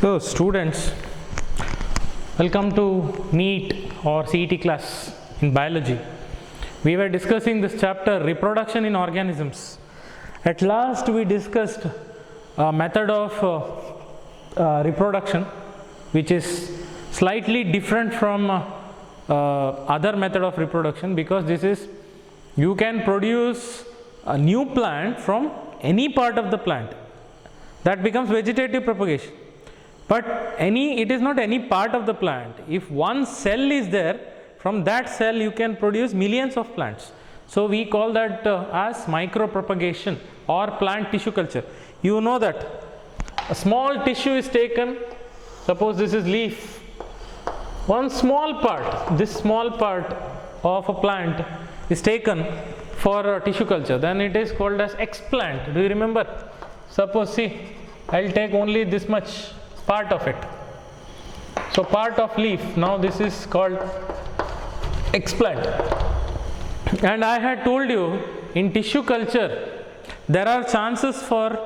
So students, welcome to NEET or CET class in biology. We were discussing this chapter, reproduction in organisms. At last we discussed a method of reproduction which is slightly different from other method of reproduction, because this is, you can produce a new plant from any part of the plant. That becomes vegetative propagation. But it is not any part of the plant. If one cell is there, from that cell you can produce millions of plants. So we call that as micropropagation or plant tissue culture. You know that a small tissue is taken, suppose this is leaf. One small part, this small part of a plant is taken for tissue culture. Then it is called as explant. Do you remember? Suppose, see, I will take only this much part of it. So part of leaf, now this is called explant. And I had told you, in tissue culture there are chances for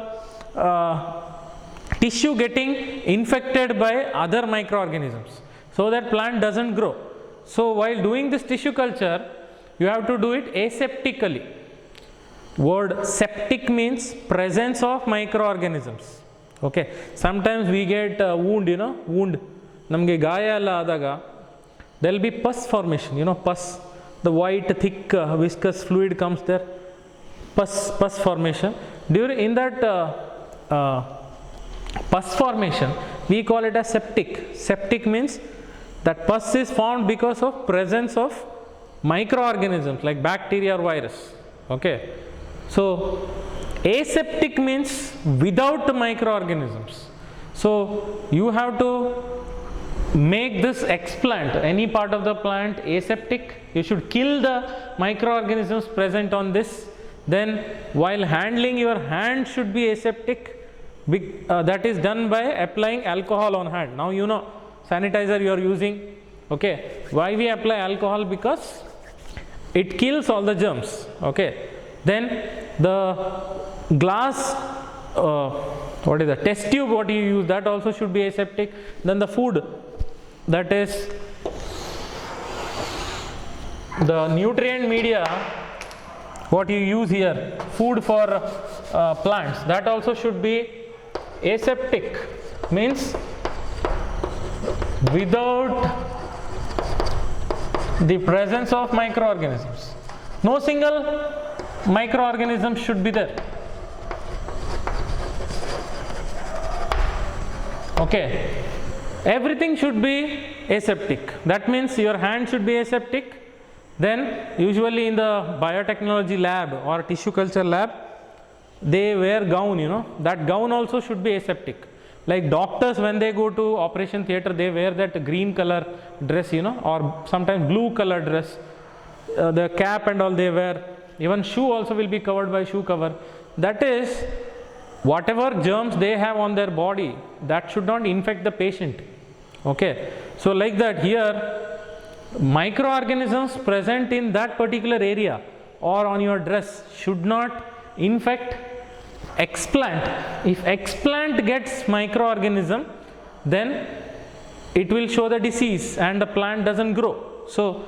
tissue getting infected by other microorganisms, so that plant doesn't grow. So while doing this tissue culture, you have to do it aseptically. Word septic means presence of microorganisms. Okay, sometimes we get wound, wound. Namge gaya alla adaga, there will be pus formation, pus. The white thick viscous fluid comes there, pus formation. In that pus formation, we call it as septic. Septic means that pus is formed because of presence of microorganisms like bacteria or virus. Okay, so aseptic means without microorganisms. So you have to make this explant, any part of the plant, aseptic. You should kill the microorganisms present on this. Then while handling, your hand should be aseptic. That is done by applying alcohol on hand. Now you know sanitizer you are using. Okay, why we apply alcohol? Because it kills all the germs. Okay, then the glass, what is the test tube what you use, that also should be aseptic. Then the food, that is the nutrient media what you use here, food for plants, that also should be aseptic, means without the presence of microorganisms. No single microorganism should be there. Okay, everything should be aseptic. That means your hand should be aseptic. Then usually in the biotechnology lab or tissue culture lab, they wear gown, that gown also should be aseptic. Like doctors, when they go to operation theatre, they wear that green color dress, or sometimes blue color dress. The cap and all they wear. Even shoe also will be covered by shoe cover. That is, whatever germs they have on their body, that should not infect the patient. Okay, so like that here, microorganisms present in that particular area or on your dress should not infect explant. If explant gets microorganism, then it will show the disease and the plant doesn't grow. So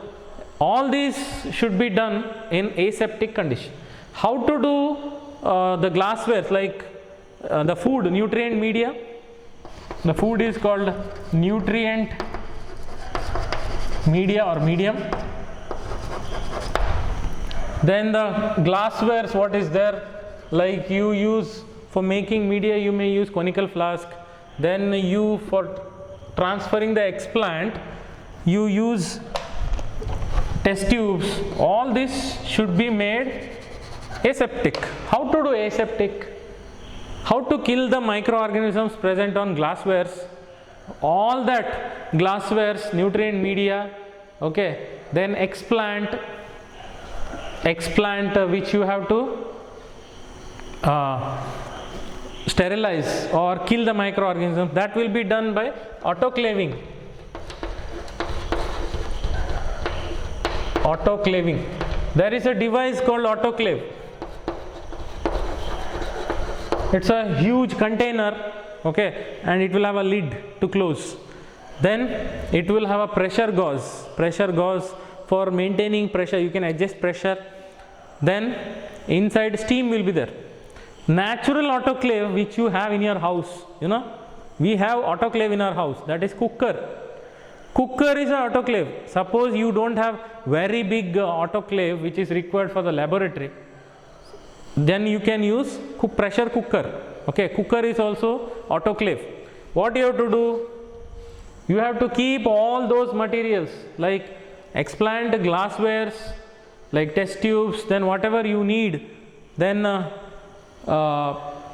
all these should be done in aseptic condition. How to do the glassware, like the food, nutrient media? The food is called nutrient media or medium. Then the glasswares, what is there? Like you use for making media, you may use conical flask. Then you, for transferring the explant, you use test tubes. All this should be made aseptic. How to do aseptic? How to kill the microorganisms present on glasswares? All that glasswares, nutrient media, okay, then explant which you have to sterilize or kill the microorganisms, that will be done by autoclaving. There is a device called autoclave. It's a huge container okay, and it will have a lid to close. Then it will have a pressure gauge for maintaining pressure. You can adjust pressure. Then inside steam will be there. Natural autoclave which you have in your house, you know, we have autoclave in our house, that is cooker. Cooker is an autoclave. Suppose you don't have very big autoclave which is required for the laboratory, then you can use pressure cooker. Okay, cooker is also autoclave. What you have to do? You have to keep all those materials like explant glasswares, like test tubes, then whatever you need, then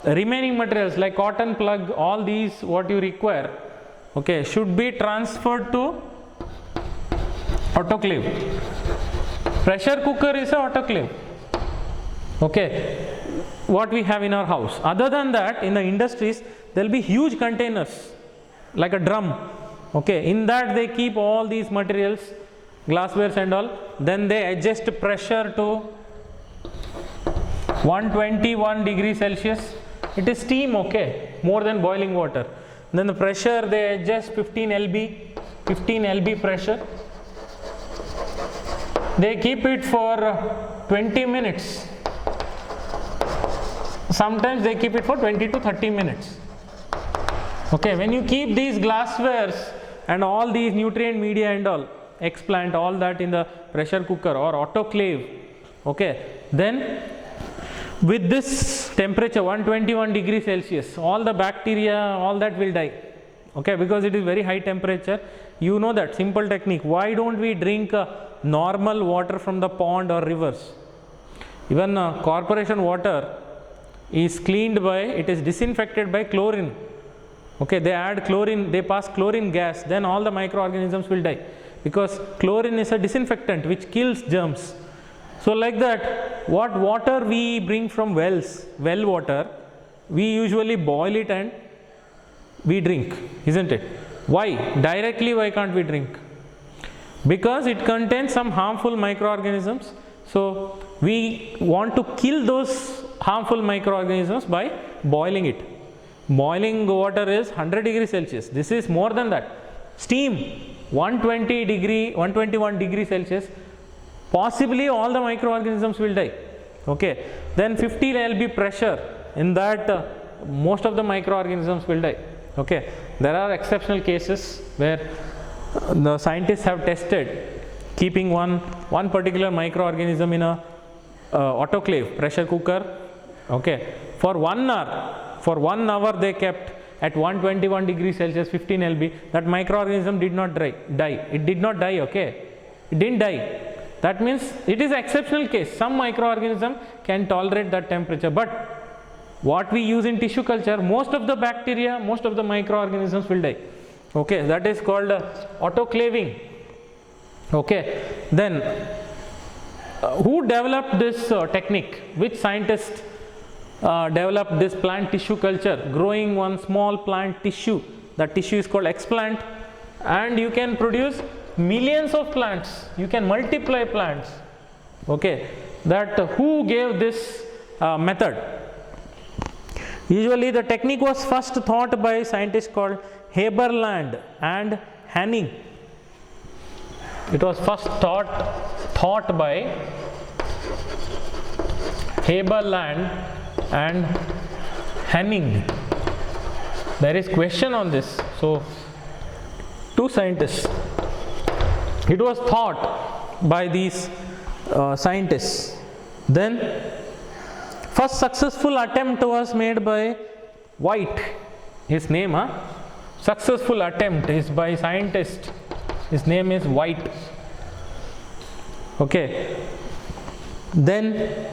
remaining materials like cotton plug, all these what you require, okay, should be transferred to autoclave. Pressure cooker is an autoclave. Okay, what we have in our house. Other than that, in the industries there will be huge containers like a drum. Okay, in that they keep all these materials, glasswares and all. Then they adjust pressure to 121 degrees Celsius. It is steam, okay, more than boiling water. Then the pressure they adjust 15 lb pressure. They keep it for 20 minutes. Sometimes they keep it for 20 to 30 minutes. Okay, when you keep these glasswares and all these nutrient media and all, explant, all that in the pressure cooker or autoclave, okay, then with this temperature 121 degrees Celsius, all the bacteria, all that will die. Okay, because it is very high temperature. You know that simple technique. Why don't we drink normal water from the pond or rivers? Even corporation water is cleaned by, it is disinfected by chlorine. Okay, they add chlorine, they pass chlorine gas, then all the microorganisms will die, because chlorine is a disinfectant which kills germs. So like that, what water we bring from wells, well water, we usually boil it and we drink, isn't it? Why? Directly why can't we drink? Because it contains some harmful microorganisms. So we want to kill those harmful microorganisms by boiling it. Boiling water is 100 degrees Celsius. This is more than that. Steam 121 degrees Celsius. Possibly all the microorganisms will die. Okay. Then 50 lb pressure. In that most of the microorganisms will die. Okay. There are exceptional cases where the scientists have tested keeping one particular microorganism in a autoclave, pressure cooker. Okay. For 1 hour. For 1 hour they kept at 121 degrees Celsius, 15 lb. That microorganism did not die. It did not die, okay. It didn't die. That means it is exceptional case. Some microorganism can tolerate that temperature. But what we use in tissue culture, most of the bacteria, most of the microorganisms will die. Okay, that is called autoclaving. Okay, then who developed this technique? Which scientist developed this plant tissue culture, growing one small plant tissue? That tissue is called explant, and you can produce millions of plants. You can multiply plants. Okay, that who gave this method? Usually the technique was first thought by scientists called Haberland and Hanning. It was first thought by Haberland and Hanning. There is question on this. So, two scientists. It was thought by these scientists. Then, first successful attempt was made by White. His name, successful attempt is by scientist. His name is White. Okay. Then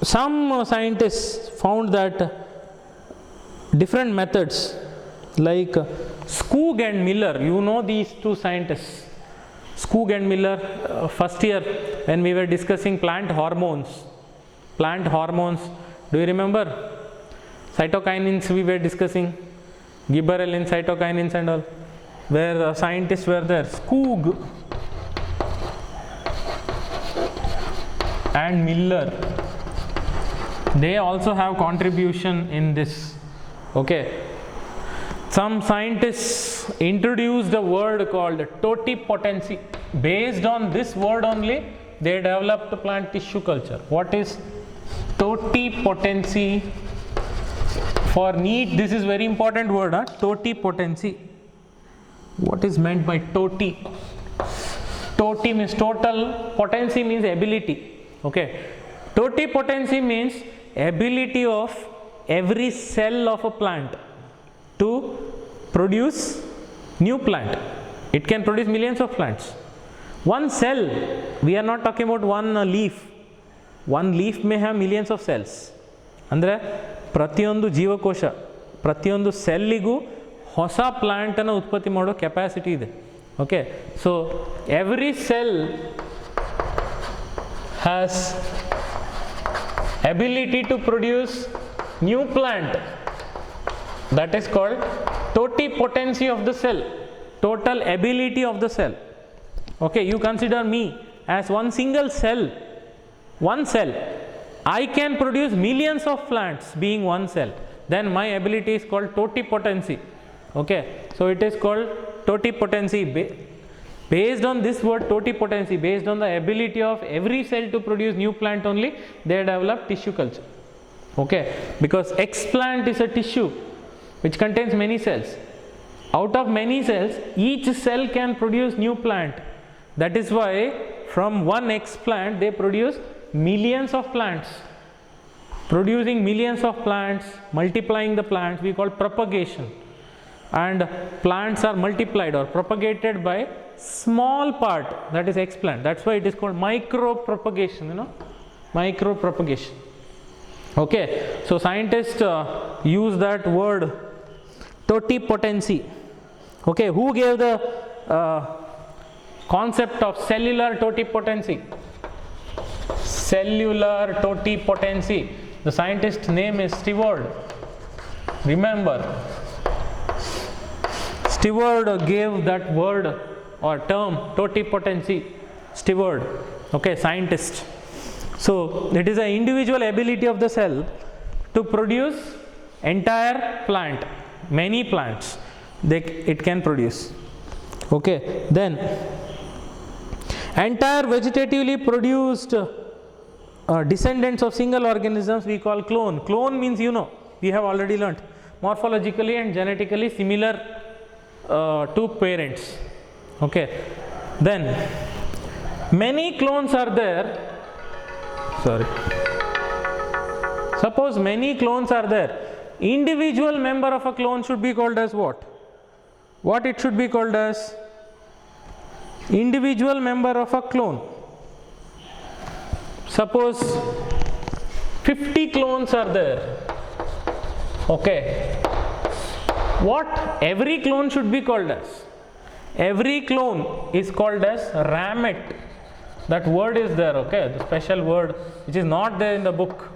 some scientists found that different methods like Skoog and Miller, you know these two scientists, Skoog and Miller, first year when we were discussing plant hormones, do you remember? Cytokinins we were discussing, gibberellin, cytokinins and all, where scientists were there, Skoog and Miller. they also have contribution in this. Okay, some scientists introduced a word called totipotency. Based on this word only, they developed plant tissue culture. What is totipotency? For NEET, this is very important word, totipotency. What is meant by toti? Toti means total, potency means ability. Okay, totipotency means ability of every cell of a plant to produce new plant. It can produce millions of plants. One cell, we are not talking about one leaf. One leaf may have millions of cells. ಅಂದರೆ ಪ್ರತಿಯೊಂದು ಜೀವಕೋಶ, ಪ್ರತಿಯೊಂದು ಸೆಲ್ಲಿಗೂ ಹೊಸ ಪ್ಲಾಂಟನ್ನು ಉತ್ಪತ್ತಿ ಮಾಡೋ capacity ಇದೆ. Okay, so every cell has ability to produce new plant. That is called totipotency of the cell, total ability of the cell. Okay, you consider me as one single cell. One cell, I can produce millions of plants being one cell. Then my ability is called totipotency. Okay, so it is called totipotency. Based on this word totipotency, based on the ability of every cell to produce new plant only, they develop tissue culture. Okay, because explant is a tissue which contains many cells. Out of many cells, each cell can produce new plant. That is why from one explant they produce millions of plants. Producing millions of plants, multiplying the plants, we call propagation. And plants are multiplied or propagated by small part, that is explant. That's why it is called micro propagation, micro propagation. Okay, so scientists use that word totipotency. Okay, who gave the concept of cellular totipotency? Cellular totipotency. The scientist's name is Steward. Remember, Steward gave that word or term totipotency. Steward, okay, scientist. So it is an individual ability of the cell to produce entire plant, many plants it can produce. Okay, then entire vegetatively produced descendants of single organisms we call clone. Clone means, we have already learnt, morphologically and genetically similar to parents. Okay, then many clones are there. Suppose many clones are there. Individual member of a clone should be called as what? What it should be called as? Individual member of a clone. Suppose 50 clones are there. Okay, what every clone should be called as? Every clone is called as ramete. That word is there, okay, the special word which is not there in the book.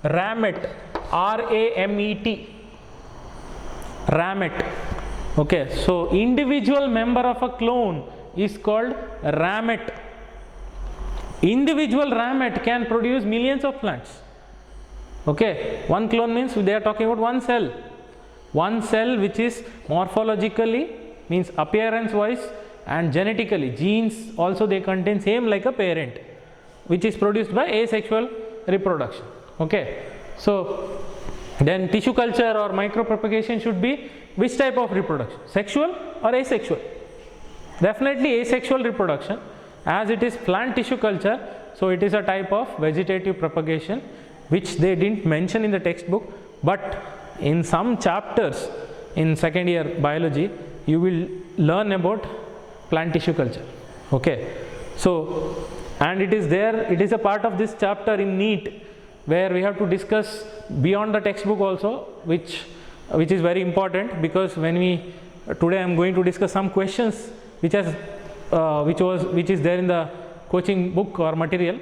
Ramete, R-A-M-E-T, ramete. Okay, so individual member of a clone is called ramete. Individual ramete can produce millions of plants. Okay, one clone means they are talking about one cell. One cell which is morphologically, means appearance wise, and genetically, genes also they contain same like a parent, which is produced by asexual reproduction. Okay, so then tissue culture or micropropagation should be which type of reproduction? Sexual or asexual? Definitely asexual reproduction, as it is plant tissue culture, so it is a type of vegetative propagation which they didn't mention in the textbook, but in some chapters in second year biology you will learn about plant tissue culture. Okay, so and it is there, it is a part of this chapter in NEET where we have to discuss beyond the textbook also, which is very important, because when we today I am going to discuss some questions which is there in the coaching book or material.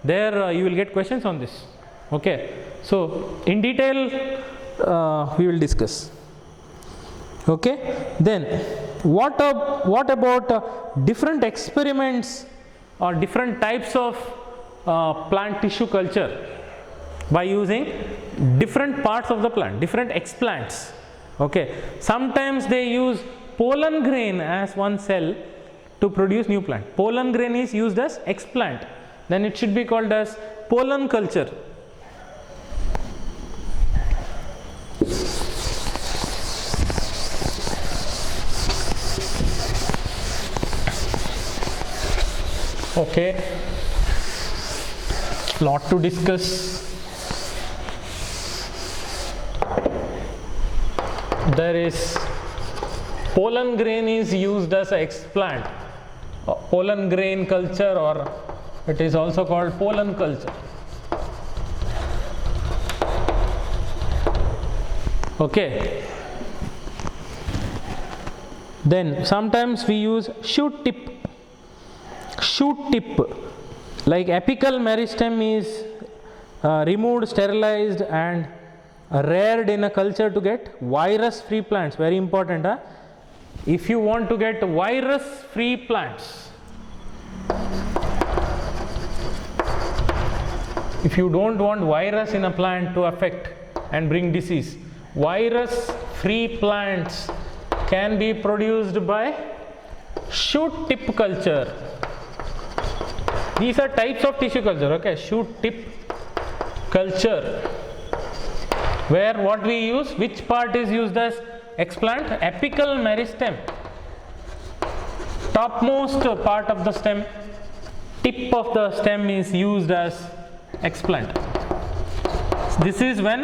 There you will get questions on this. Okay, so in detail we will discuss. Okay, then what about different experiments or different types of plant tissue culture? by using different parts of the plant, different explants. Okay, sometimes they use pollen grain as one cell to produce new plant. Pollen grain is used as explant, then it should be called as pollen culture. Okay, lot to discuss. There is pollen grain is used as an explant, pollen grain culture, or it is also called pollen culture. Okay, then sometimes we use shoot tip, like apical meristem is removed, sterilized and reared in a culture to get virus free plants. Very important, huh? If you want to get virus free plants, if you don't want virus in a plant to affect and bring disease, virus free plants can be produced by shoot tip culture. These are types of tissue culture. Okay, shoot tip culture, where what we use, which part is used as explant? Apical meristem, topmost part of the stem, tip of the stem is used as explant. This is when,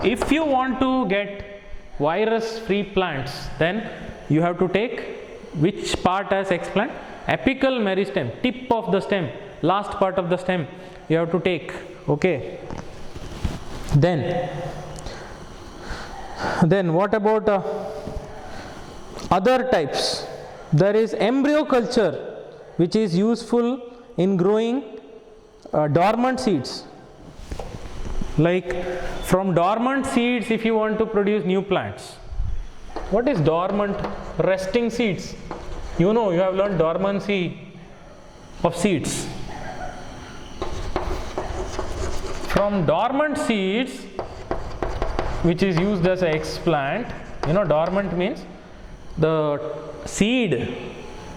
if you want to get virus free plants, then you have to take which part as explant? Apical meristem, tip of the stem, last part of the stem you have to take. Okay, then what about other types? There is embryo culture, which is useful in growing dormant seeds. Like from dormant seeds, if you want to produce new plants. What is dormant? Resting seeds. You know, you have learned dormancy of seeds. From dormant seeds, which is used as an explant, you know, dormant means the seed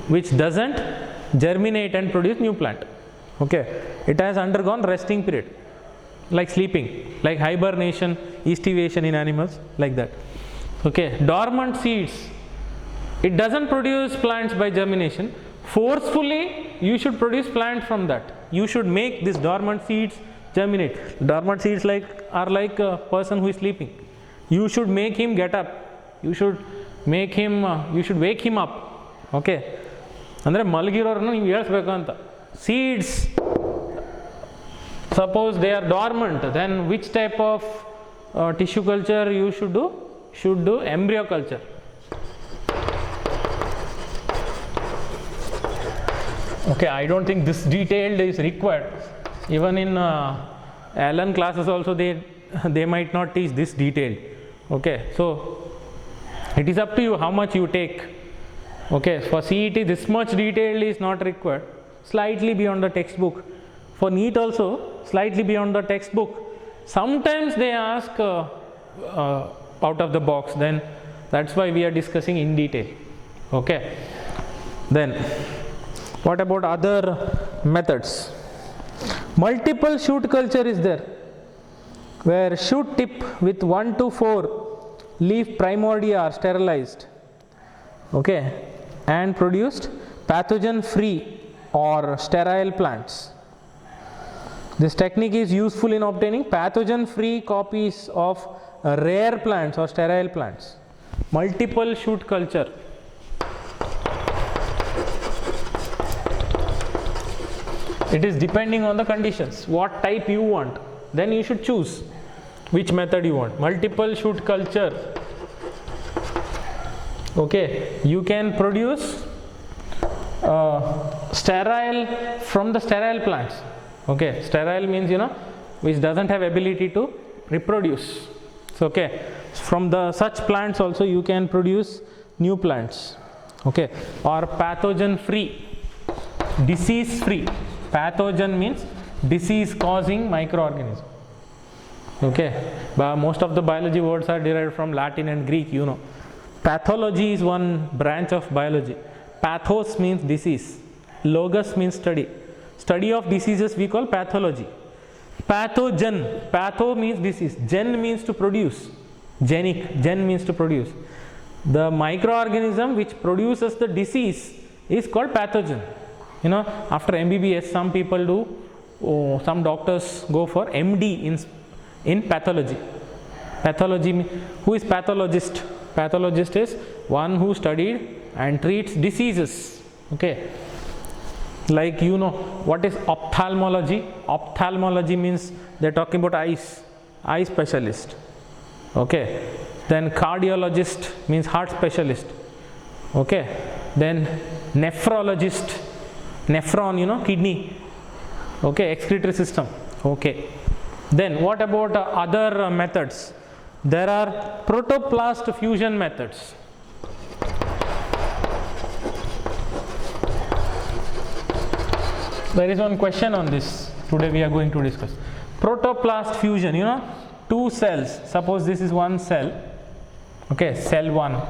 which doesn't germinate and produce new plant. Okay, it has undergone resting period, like sleeping, like hibernation, estivation in animals, like that. Okay, dormant seeds, it doesn't produce plants by germination. Forcefully you should produce plant from that. You should make these dormant seeds germinate. Dormant seeds are like a person who is sleeping. You should make him get up. You should make him, you should wake him up. Okay, ಅಂದರೆ ಮಲಗಿರೋರನ್ನು ನೀವು ಹೇಳಿಸ್ಬೇಕು ಅಂತ. Seeds, suppose they are dormant, then which type of tissue culture you should do? Should do embryo culture. Okay, I don't think this detailed is required. Even in Allen classes also they might not teach this detailed. Okay, so it is up to you how much you take. Okay, for CET this much detail is not required, slightly beyond the textbook. For NEET also slightly beyond the textbook. Sometimes they ask out of the box, then that's why we are discussing in detail. Okay, then what about other methods? Multiple shoot culture is there, where shoot tip with 1 to 4 leaf primordia are sterilized, okay, and produced pathogen free or sterile plants. This technique is useful in obtaining pathogen free copies of rare plants or sterile plants. Multiple shoot culture. It is depending on the conditions, what type you want, then you should choose which method you want. Multiple shoot culture. Okay, you can produce sterile from the sterile plants. Okay, sterile means, you know, which doesn't have ability to reproduce. So, okay, from the such plants also you can produce new plants. Okay, or pathogen free, disease free. Pathogen means disease causing microorganism. Okay, but most of the biology words are derived from Latin and Greek, you know. Pathology is one branch of biology. Pathos means disease, logos means study. Study of diseases we call pathology. Pathogen, patho means disease, gen means to produce, genic, gen means to produce. The microorganism which produces the disease is called pathogen. You know, after MBBS some people do, some doctors go for MD in pathology. Pathology, who is pathologist? Pathologist is one who studied and treats diseases. Okay, like you know what is ophthalmology? Ophthalmology means they are talking about eyes, eye specialist. Okay, then cardiologist means heart specialist. Okay, then nephrologist, nephron, you know, kidney. Okay, excretory system. Okay, then what about other methods? There are protoplast fusion methods. There is one question on this today we are going to discuss. Protoplast fusion, you know, two cells, suppose this is one cell, okay, cell 1,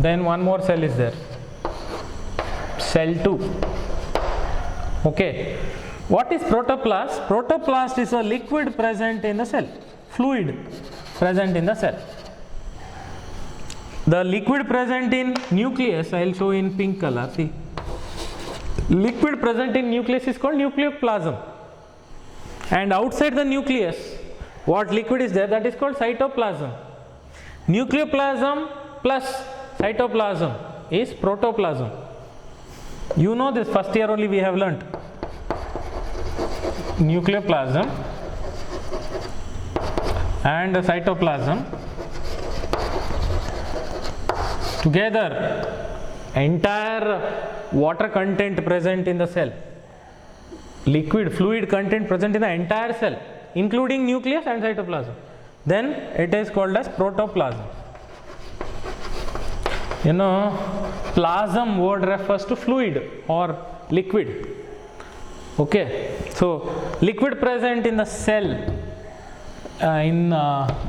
then one more cell is there, cell 2. Okay, what is protoplast? Protoplast is a liquid present in the cell, fluid present in the cell. The liquid present in nucleus, I will show in pink color, see. Liquid present in nucleus is called nucleoplasm, and outside the nucleus what liquid is there, that is called cytoplasm. Nucleoplasm plus cytoplasm is protoplasm. You know this, first year only we have learnt. Nucleoplasm and cytoplasm together, entire water content present in the cell, liquid fluid content present in the entire cell including nucleus and cytoplasm, then it is called as protoplasm. You know, plasm word refers to fluid or liquid. Okay, so liquid present in the cell, in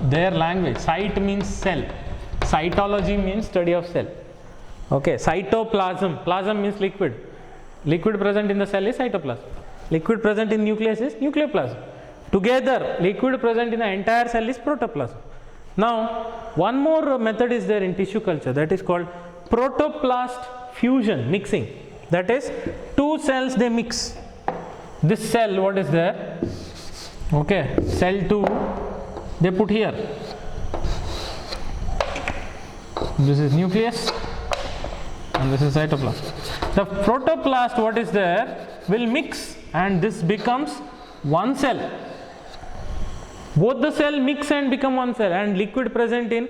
their language, cyte means cell, cytology means study of cell. Okay, cytoplasm, plasm means liquid, liquid present in the cell is cytoplasm, liquid present in nucleus is nucleoplasm, together liquid present in the entire cell is protoplasm. Now one more method is there in tissue culture, that is called protoplast fusion, mixing. That is, two cells they mix. This cell, what is there? Okay, cell 2 they put here, this is nucleus and this is cytoplasm. The protoplast, what is there, will mix and this becomes one cell. Both the cell mix and become one cell, and liquid present in,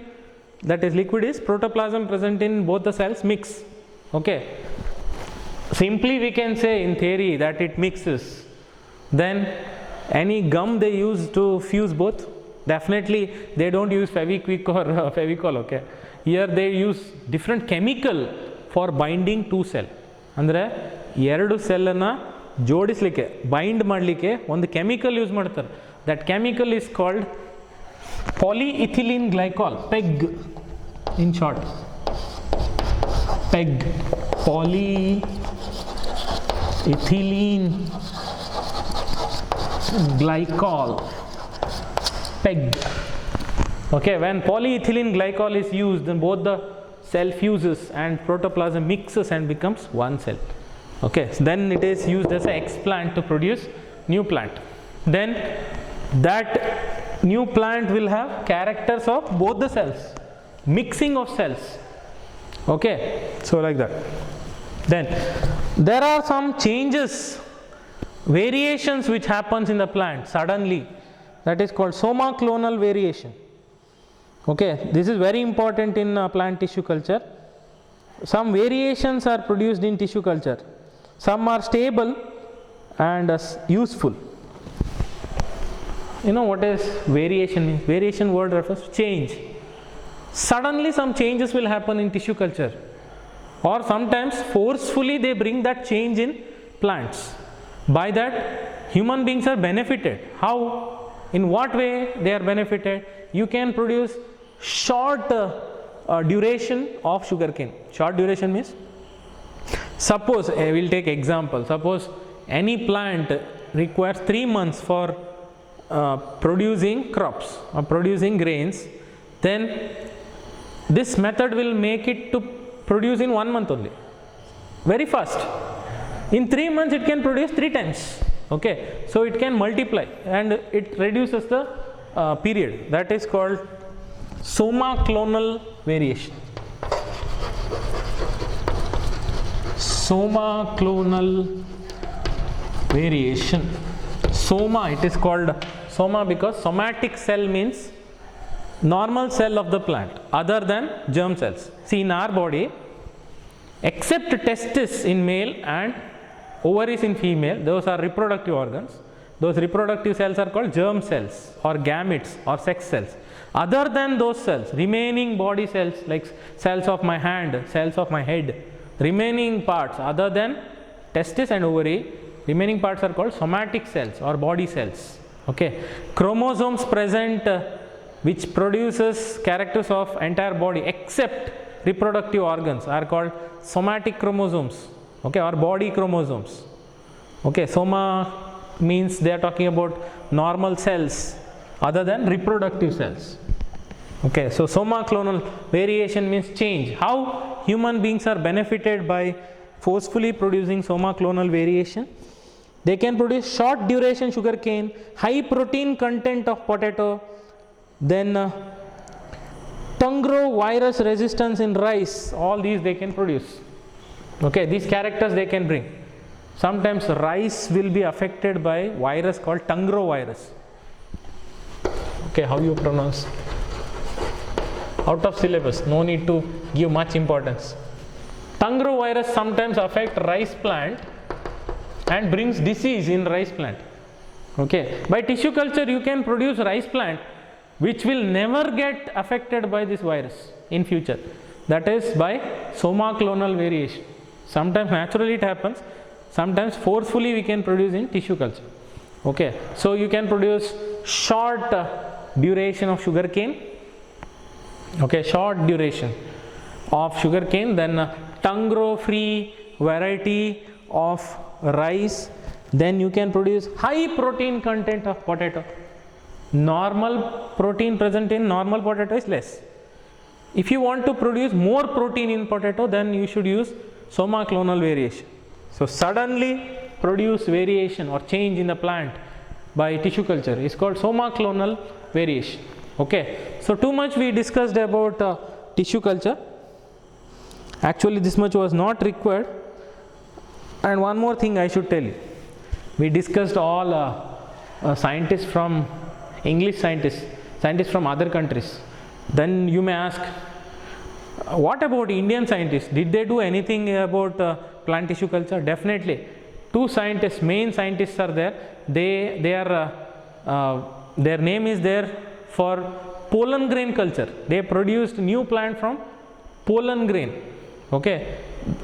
that is liquid is protoplasm present in both the cells mix. Okay, simply we can say in theory that it mixes. Then any gum they use to fuse both, definitely they don't use Fevikwik or Fevicol. Okay, here they use different chemical for binding two cell. ಅಂದರೆ ಎರಡು ಸೆಲ್ಲನ್ನು ಜೋಡಿಸಲಿಕ್ಕೆ, bind ಮಾಡಲಿಕ್ಕೆ ಒಂದು chemical use ಮಾಡ್ತಾರೆ. That chemical is called polyethylene glycol, PEG in short, PEG, polyethylene glycol, PEG. Okay, when polyethylene glycol is used, then both the cell fuses and protoplasm mixes and becomes one cell. Okay, so then it is used as an explant to produce new plant. Then that new plant will have characters of both the cells, mixing of cells. Okay, so like that. Then there are some changes, variations which happens in the plant suddenly, that is called somaclonal variation. Okay, this is very important in plant tissue culture. Some variations are produced in tissue culture, some are stable and useful. You know what is variation means? Variation word refers to change. Suddenly some changes will happen in tissue culture, or sometimes forcefully they bring that change in plants. By that human beings are benefited. How? In what way they are benefited? You can produce short duration of sugarcane. Short duration means, suppose I will take example. Suppose any plant requires 3 months for producing crops or producing grains, then this method will make it to produce in 1 month only, very fast. In 3 months it can produce 3 times. Okay, so it can multiply and it reduces the period. That is called soma-clonal variation. Soma-clonal variation. Soma, it is called soma because somatic cell means normal cell of the plant other than germ cells. See, in our body, except testis in male and ovaries in female, those are reproductive organs. Those reproductive cells are called germ cells or gametes or sex cells. Other than those cells, remaining body cells like cells of my hand, cells of my head, remaining parts other than testis and ovary, remaining parts are called somatic cells or body cells. Okay, chromosomes present which produces characters of entire body except reproductive organs are called somatic chromosomes, okay, or body chromosomes. Okay, soma means they are talking about normal cells other than reproductive cells. Okay, so soma-clonal variation means change. How human beings are benefited by forcefully producing soma-clonal variation? They can produce short duration sugarcane, high protein content of potato, then Tungro virus resistance in rice. All these they can produce. Okay, these characters they can bring. Sometimes rice will be affected by virus called Tungro virus. Okay, how you pronounce? Out of syllabus, no need to give much importance. Tungro virus sometimes affect rice plant and brings disease in rice plant. Okay, by tissue culture you can produce rice plant which will never get affected by this virus in future. That is by soma-clonal variation. Sometimes naturally it happens, sometimes forcefully we can produce in tissue culture. Okay, so you can produce short duration of sugarcane. Okay, short duration of sugarcane, then Tungro free variety of rice, then you can produce high protein content of potato. Normal protein present in normal potato is less. If you want to produce more protein in potato, then you should use soma-clonal variation. So suddenly produce variation or change in the plant by tissue culture is called soma-clonal variation. Okay, so too much we discussed about tissue culture. Actually this much was not required. And one more thing I should tell you. We discussed all scientists from English scientists from other countries. Then you may ask, what about Indian scientists? Did they do anything about plant tissue culture? Definitely. Two scientists, main scientists are there. Their name is there for pollen grain culture. They produced new plant from pollen grain. Okay,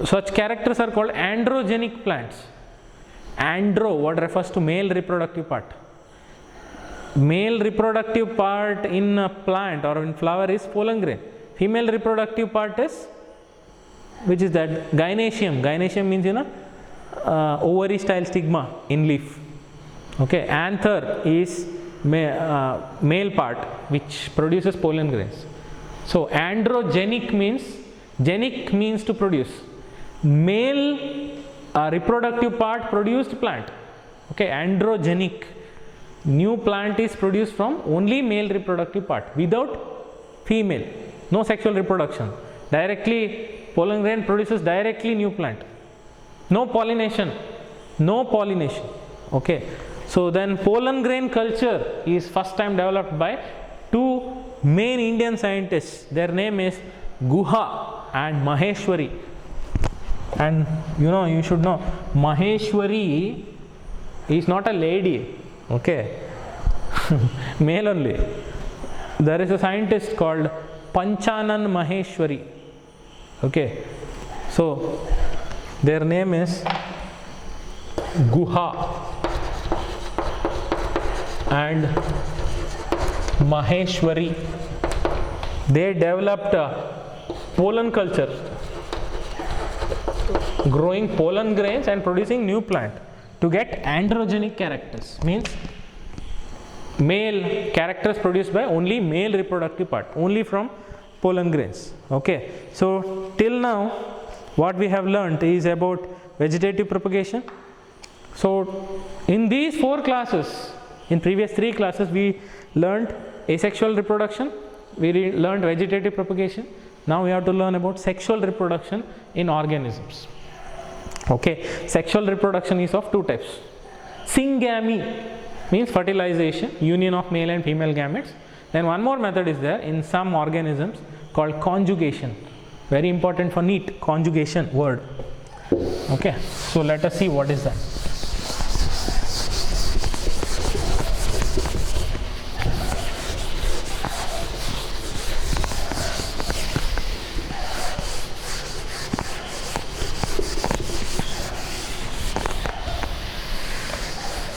such characters are called androgenic plants. Andro, what refers to male reproductive part. Male reproductive part in a plant or in flower is pollen grain. Female reproductive part is, which is that gynoecium. Gynoecium means ovary style stigma in leaf. Okay, anther is male part which produces pollen grains. So androgenic means to produce. Male reproductive part produced plant. Okay, androgenic. New plant is produced from only male reproductive part without female. No sexual reproduction. Directly pollen grain produces directly new plant. No pollination. Okay. So then pollen grain culture is first time developed by two main Indian scientists. Their name is Guha and Maheshwari. And you should know, Maheshwari is not a lady. Okay, male only. There is a scientist called Panchanan Maheshwari. Okay, so their name is Guha and Maheshwari. They developed pollen culture, growing pollen grains and producing new plant to get androgenic characters, means male characters produced by only male reproductive part, only from pollen grains. Okay, so till now what we have learnt is about vegetative propagation. So in these 4 classes, in previous 3 classes, we learnt asexual reproduction, we learnt vegetative propagation. Now we have to learn about sexual reproduction in organisms. Okay, sexual reproduction is of 2 types. Syngamy means fertilization, union of male and female gametes. Then one more method is there in some organisms called conjugation. Very important for NEET, conjugation word. Okay, so let us see what is that.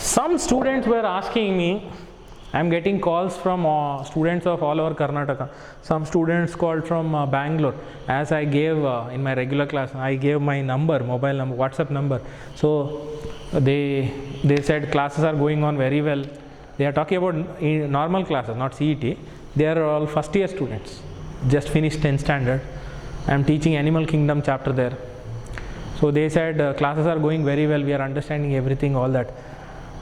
Some students were asking me, I am getting calls from students of all over Karnataka. Some students called from Bangalore. As I gave in my regular class, I gave my number, mobile number, WhatsApp number. So they said classes are going on very well. They are talking about normal classes, not CET. They are all first year students, just finished 10th standard. I am teaching Animal Kingdom chapter there. So they said classes are going very well, we are understanding everything, all that.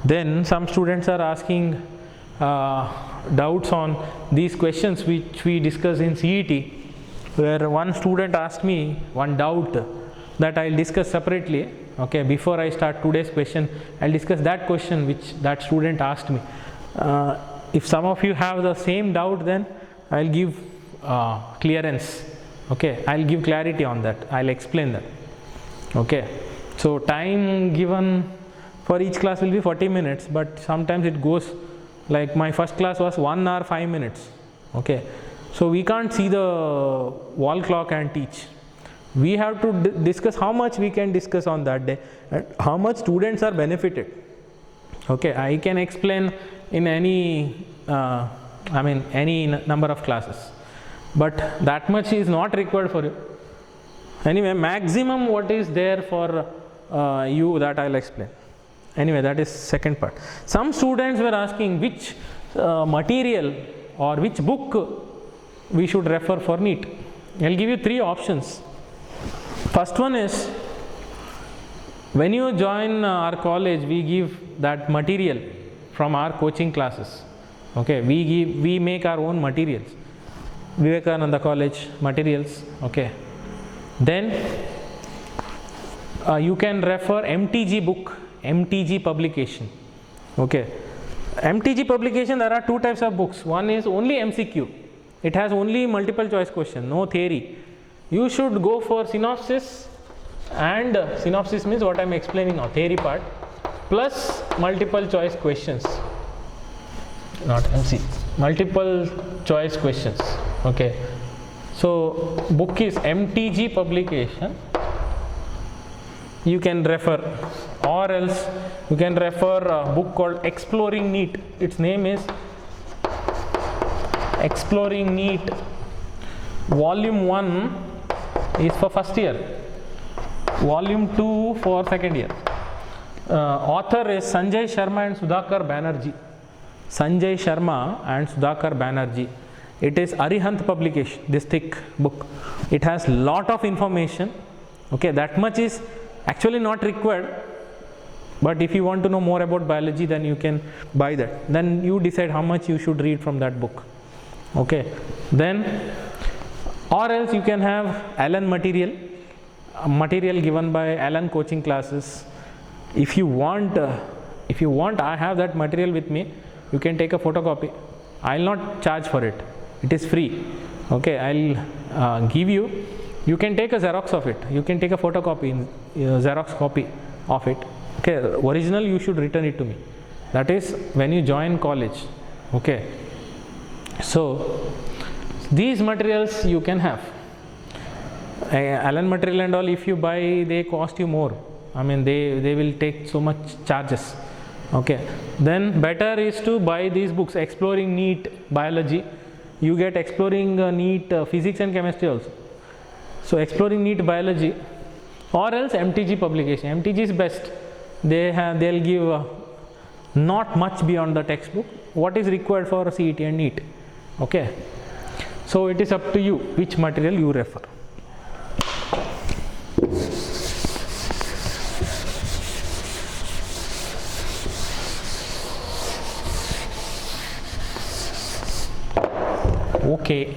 Then some students are asking doubts on these questions which we discuss in CET, where one student asked me one doubt that I will discuss separately. Okay, before I start today's question, I will discuss that question which that student asked me. If some of you have the same doubt, then I will give clearance. Okay, I will give clarity on that, I will explain that. Okay, so time given for each class will be 40 minutes, but sometimes it goes, like my first class was 1 hour 5 minutes. Okay, so we can't see the wall clock and teach. We have to discuss how much we can discuss on that day and how much students are benefited. Okay, I can explain in any any number of classes, but that much is not required for you. Anyway, maximum what is there for you, that I will explain. Anyway, that is second part. Some students were asking which material or which book we should refer for NEET. I will give you 3 options. First one is, when you join our college, we give that material from our coaching classes. Okay, we make our own materials. Vivekananda College materials. Okay, then you can refer MTG book, MTG publication. Okay, MTG publication, there are 2 types of books. One is only MCQ, it has only multiple choice question, no theory. You should go for synopsis, and synopsis means what I am explaining now, theory part, plus multiple choice questions, not MC, multiple choice questions. Okay, so book is MTG publication, you can refer, or else you can refer a book called Exploring NEET. Its name is Exploring NEET. Volume 1 is for first year, volume 2 for second year. Author is Sanjay Sharma and Sudhakar Banerjee. Sanjay Sharma and Sudhakar Banerjee. It is Arihant publication, this thick book. It has lot of information. Okay, that much is actually not required, but if you want to know more about biology, then you can buy that. Then you decide how much you should read from that book. Okay, then or else you can have Allen material, material given by Allen coaching classes. If you want, I have that material with me. You can take a photocopy. I will not charge for it. It is free. Okay, I will give you. You can take a Xerox of it. You can take a photocopy, Xerox copy of it. Okay, original you should return it to me. That is when you join college. Okay, so these materials you can have. Allen material and all, if you buy, they cost you more. I mean, they will take so much charges. Okay, then better is to buy these books, Exploring NEET Biology. You get Exploring NEET Physics and Chemistry also. So Exploring NEET Biology, or else MTG publication. MTG is best. They'll give not much beyond the textbook, what is required for CET and NEET. Okay, so it is up to you which material you refer. Okay,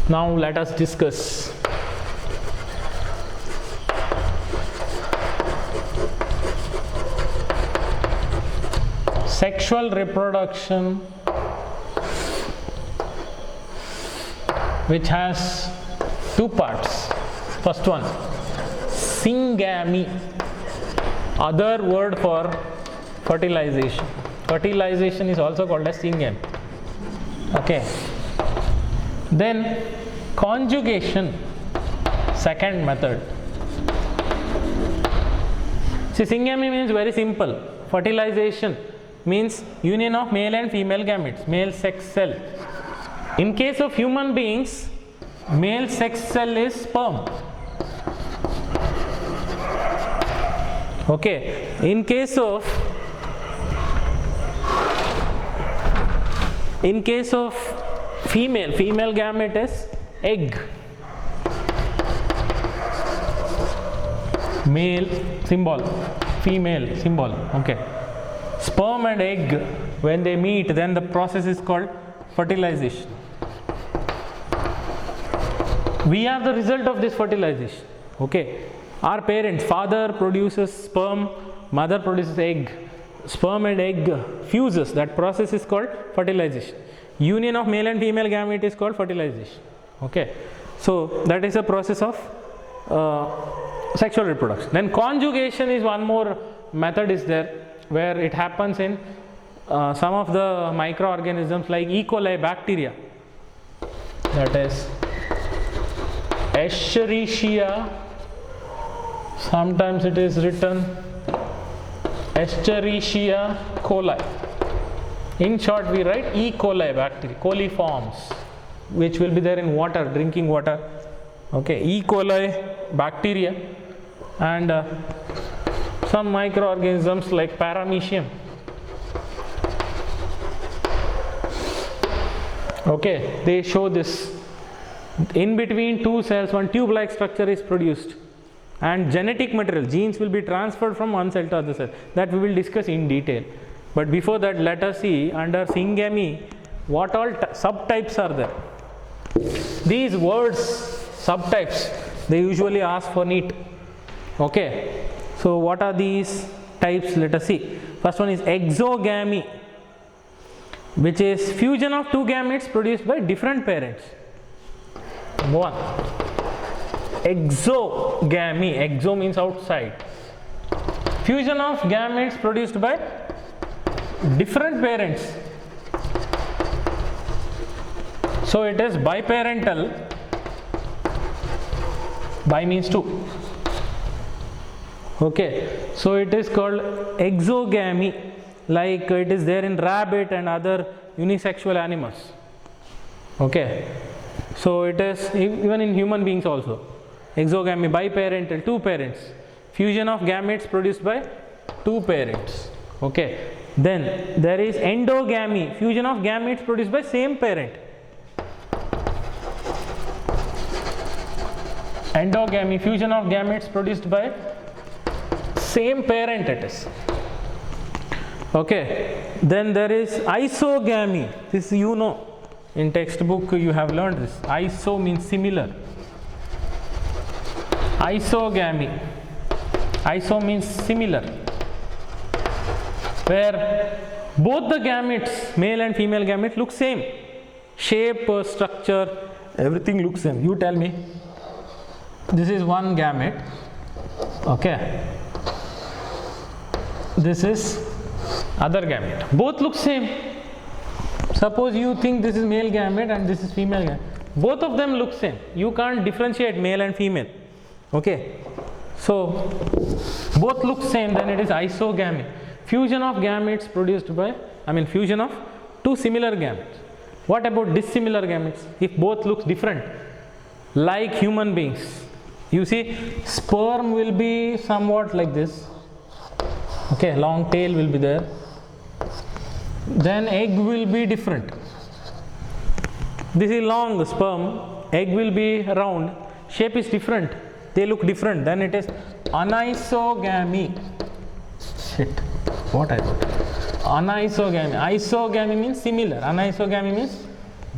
now let us discuss sexual reproduction, which has two parts. First one, syngamy, other word for fertilization. Fertilization is also called as syngamy. Okay. Then conjugation, second method. See, syngamy means very simple. Fertilization means union of male and female gametes, male sex cell. In case of human beings, male sex cell is sperm. Okay. In case of female gamete is egg. Male symbol, female symbol. Okay. Sperm and egg, when they meet, then the process is called fertilization. We are the result of this fertilization. Okay. Our parents, father produces sperm, mother produces egg. Sperm and egg fuses. That process is called fertilization. Union of male and female gamete is called fertilization. Okay. So that is a process of sexual reproduction. Then conjugation is one more method is there, where it happens in some of the microorganisms like E. coli bacteria, that is Escherichia, sometimes it is written Escherichia coli. In short, we write E. coli bacteria, coliforms, which will be there in water, drinking water. Okay, E. coli bacteria, and some microorganisms like Paramecium. Okay, they show this. In between two cells, one tube-like structure is produced, and genetic material, genes will be transferred from one cell to other cell. That we will discuss in detail. But before that, let us see under syngamy what all subtypes are there. These words, subtypes, they usually ask for NEET. Okay. So what are these types? Let us see. First one is exogamy, which is fusion of two gametes produced by different parents. Number one, exogamy. Exo means outside. Fusion of gametes produced by different parents. So it is biparental. Bi means two. Okay, so it is called exogamy, like it is there in rabbit and other unisexual animals. Okay, so it is even in human beings also. Exogamy, biparental, two parents. Fusion of gametes produced by two parents. Okay, then there is endogamy, fusion of gametes produced by same parent. Endogamy, fusion of gametes produced by same parent it is. Okay, then there is isogamy. This you know, in textbook you have learned this. Iso means similar. Isogamy. Iso means similar, where both the gametes, male and female gamete, look same. Shape, structure, everything looks same. You tell me. This is one gamete. Okay. This is other gamete. Both look same. Suppose you think this is male gamete and this is female gamete. Both of them look same. You can't differentiate male and female. Okay. So both look same, then it is isogamy. fusion of gametes produced by, fusion of two similar gametes. What about dissimilar gametes? If both looks different, like human beings, you see sperm will be somewhat like this, okay, long tail will be there, then egg will be different. This is long sperm, egg will be round, shape is different, they look different, then it is anisogamy. Shit, what I wrote? Anisogamy. Isogamy means similar, anisogamy means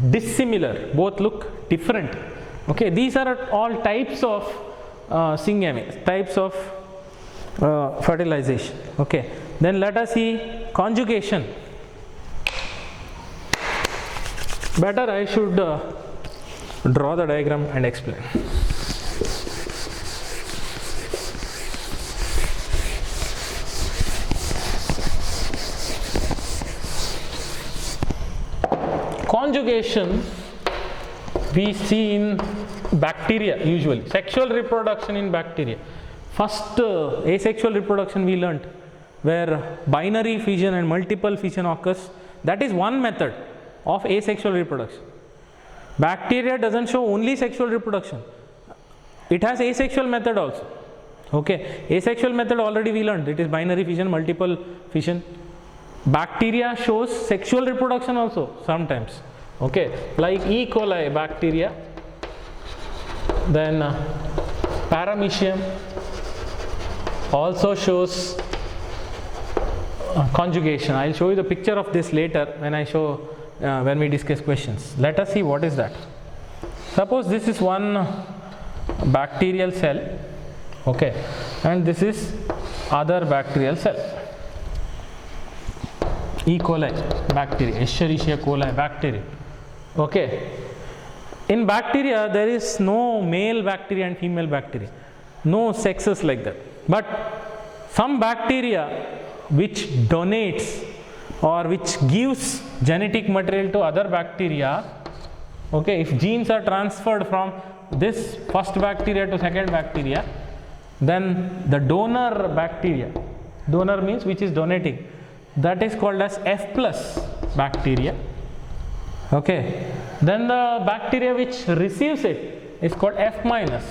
dissimilar, both look different. Okay, these are all types of syngamy, types of fertilization. Okay, then let us see conjugation. Better I should draw the diagram and explain. Conjugation we see in bacteria usually. Sexual reproduction in bacteria. First asexual reproduction we learnt, where binary fission and multiple fission occurs. That is one method of asexual reproduction. Bacteria doesn't show only sexual reproduction. It has asexual method also. Okay, asexual method already we learned. It is binary fission, multiple fission. Bacteria shows sexual reproduction also sometimes. Okay, like E. coli bacteria, then Paramecium also shows conjugation. I will show you the picture of this later when I show when we discuss questions. Let us see what is that. Suppose this is one bacterial cell, okay, and this is other bacterial cell. E. coli bacteria, Escherichia coli bacteria. Okay, in bacteria there is no male bacteria and female bacteria, no sexes like that. But some bacteria which donates or which gives genetic material to other bacteria, okay, if genes are transferred from this first bacteria to second bacteria, then the donor bacteria, donor means which is donating, that is called as F plus bacteria. Okay, then the bacteria which receives it is called F minus.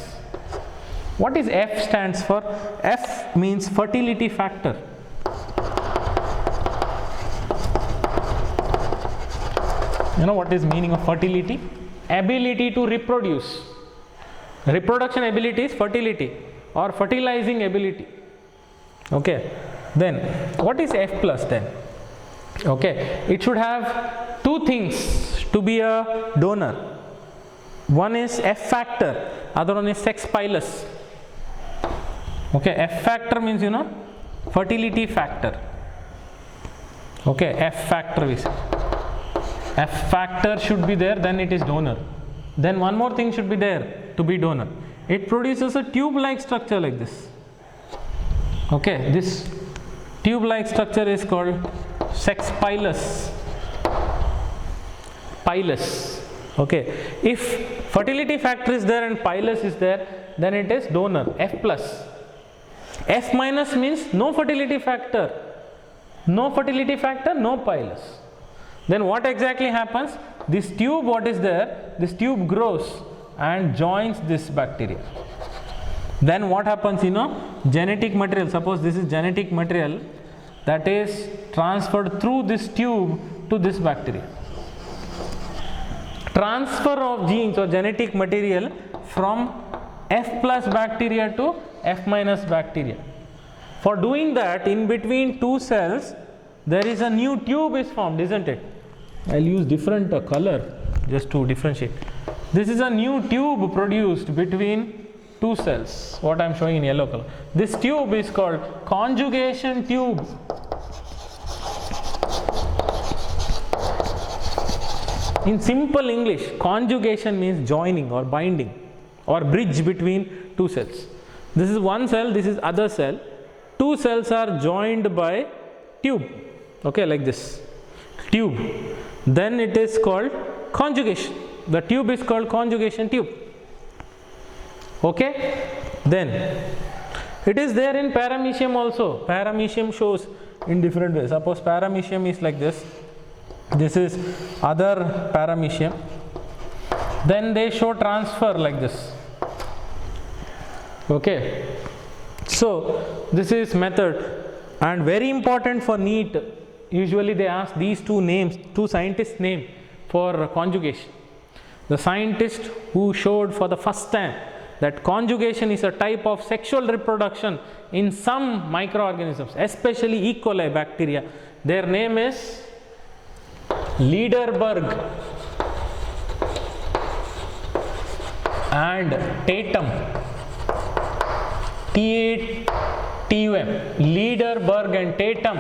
What is F stands for? F means fertility factor. You know what is meaning of fertility? Ability to reproduce. Reproduction ability is fertility or fertilizing ability. Okay, then what is F plus then? Okay, it should have two things to be a donor. One is F factor, other one is sex pilus. Okay, F factor means, you know, fertility factor. Okay, F factor we say. F factor should be there, then it is donor. Then one more thing should be there to be donor. It produces a tube-like structure like this. Okay, this tube-like structure is called sex pilus. Pilus. Okay, if fertility factor is there and pilus is there, then it is donor, F plus. F minus means no fertility factor. No fertility factor, no pilus. Then what exactly happens? This tube, what is there? This tube grows and joins this bacteria. Then what happens, you know, genetic material, suppose this is genetic material that is transferred through this tube to this bacteria. Transfer of genes or genetic material from F plus bacteria to F minus bacteria. For doing that, in between two cells, there is a new tube is formed, isn't it? I'll use different color just to differentiate. This is a new tube produced between two cells, what I am showing in yellow color. This tube is called conjugation tube. In simple English, conjugation means joining or binding or bridge between two cells. This is one cell, this is other cell. Two cells are joined by tube, okay, like this, tube. Then it is called conjugation. The tube is called conjugation tube. Okay, then it is there in Paramecium also. Paramecium shows in different ways. Suppose paramecium is like this. This is other paramecium. Then they show transfer like this. Okay. So this is method, and very important for NEET. Usually they ask these two names, two scientists' name for conjugation. The scientist who showed for the first time that conjugation is a type of sexual reproduction in some microorganisms, especially E. coli bacteria. Their name is Lederberg and Tatum. T-A-T-U-M. Lederberg and Tatum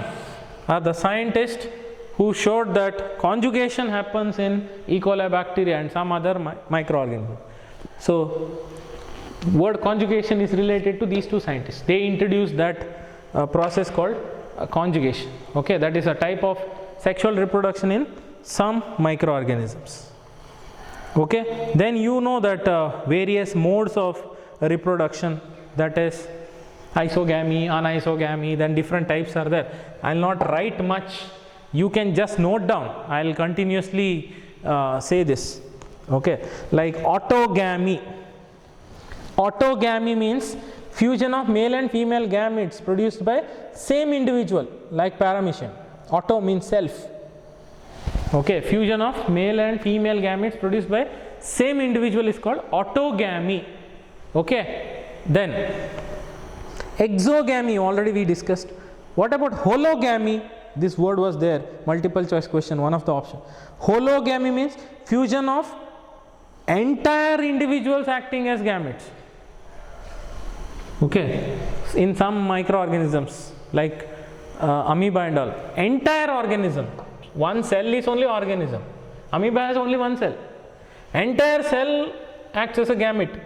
are the scientists who showed that conjugation happens in E. coli bacteria and some other microorganisms. So, word conjugation is related to these two scientists. They introduced that process called conjugation. Okay, that is a type of sexual reproduction in some microorganisms. Okay, then you know that various modes of reproduction, that is isogamy, anisogamy, then different types are there. I will not write much, you can just note down. I will continuously say this. Okay, like autogamy. Autogamy means fusion of male and female gametes produced by same individual, like paramecium. Auto means self. Okay, fusion of male and female gametes produced by same individual is called autogamy. Okay, then exogamy, already we discussed. What about hologamy? This word was there, multiple choice question, one of the options. Hologamy means fusion of entire individuals acting as gametes. Okay, in some microorganisms like amoeba and all, entire organism, one cell is only organism. Amoeba has only one cell. Entire cell acts as a gamete.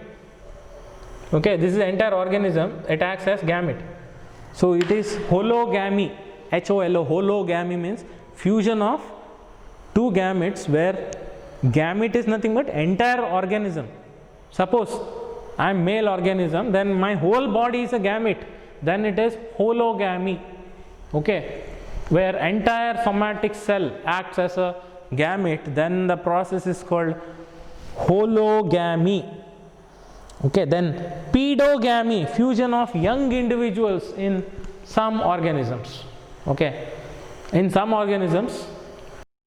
Okay, this is entire organism, it acts as gamete. So it is hologamy, H-O-L-O, hologamy means fusion of two gametes where gamete is nothing but entire organism. Suppose I am male organism, then my whole body is a gamete, then it is hologamy. Okay, where entire somatic cell acts as a gamete, then the process is called hologamy. Okay, then pedogamy, fusion of young individuals in some organisms. Okay, in some organisms